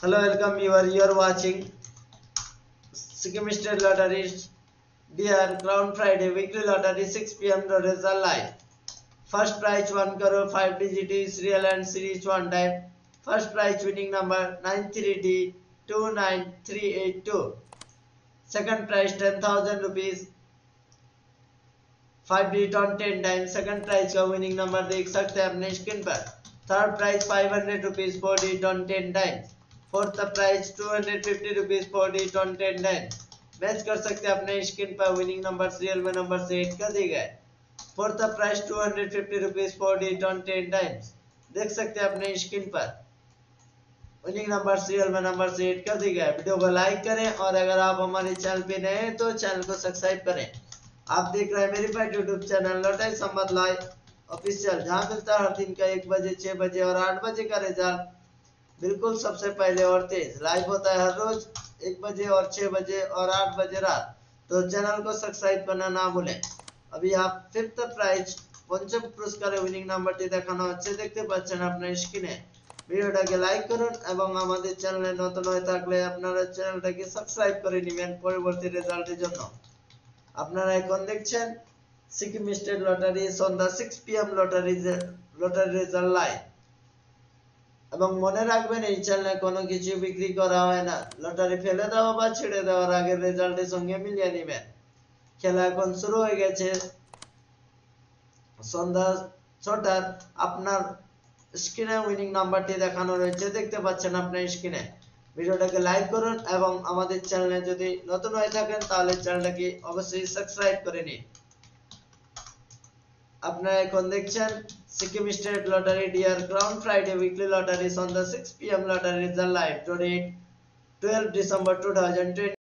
Hello, welcome. You're watching Sikkim State Lottery Dear Crown Friday Weekly Lottery 6 p.m. result live. First prize 1 crore 5 digit is real and series 1 type. First prize winning number 93D 29382. Second prize 10,000 rupees 5 digit on 10 times. Second prize का winning number देख सकते हैं अपने screen पर. Third prize 500 rupees 4 digit on 10 times. Fourth prize 250 rupees 4 digit on 10 times. Match कर सकते हैं अपने स्क्रीन पर विनिंग नंबर सीरियल में नंबर से 8 कर दिए गए. Fourth price 250 rupees 4 digit on 10 times. देख सकते हैं अपने स्क्रीन पर विनिंग नंबर सीरियल में नंबर से 8 कर दिए गए. वीडियो को लाइक करें और अगर आप हमारे चैनल पे नए हैं तो चैनल को सब्सक्राइब करें. आप देख रहे हैं मेरी पार्टी यूट्यूब चैनल लॉटरी संवाद लाइव ऑफिशियल, जहां मिलता है हर दिन का 1 बजे 6 बजे और 8 बजे का रिजल्ट बिल्कुल सबसे पहले और तेज. लाइव होता है हर रोज 1 बजे और 6 बजे और 8 बजे रात. तो चैनल को सब्सक्राइब करना ना भूलें. अभी आप फिफ्थ प्राइज পঞ্চম পুরস্কারে উইনিং নাম্বারটি দেখানো হচ্ছে, দেখতে পাচ্ছেন আপনার স্ক্রিনে. ভিডিওটাকে লাইক করুন এবং আমাদের চ্যানেলে নতুন হয়ে থাকলে আপনারা চ্যানেলটাকে সাবস্ক্রাইব করে নেবেন পরবর্তী রেজাল্টের জন্য. আপনারা এখন দেখছেন সিকিম স্টেট লটারি সন্ধ্যা 6 pm লটারি রেজাল্ট লাইভ. এবং মনে রাখবেন এই চ্যানেলে কোনো কিছু বিক্রি করা হয় না. লটারি ফেলে দেওয়া বা ছেড়ে দেওয়ার আগে রেজাল্টের সঙ্গে মিলিয়ে নেবেন. খেলা এখন শুরু হয়ে গেছে সন্ধ্যা 6টার. আপনার স্ক্রিনে উইনিং নাম্বারটি দেখানো রয়েছে, দেখতে পাচ্ছেন আপনার স্ক্রিনে. ভিডিওটাকে লাইক করুন এবং আমাদের চ্যানেলে যদি নতুন হয়ে থাকেন তাহলে চ্যানেলটাকে অবশ্যই সাবস্ক্রাইব করে নিন. আপনারা এখন দেখছেন Sikkim state lottery dear crown Friday weekly lottery সন্ধ্যা 6 pm lottery result live. Today 12 December 2020.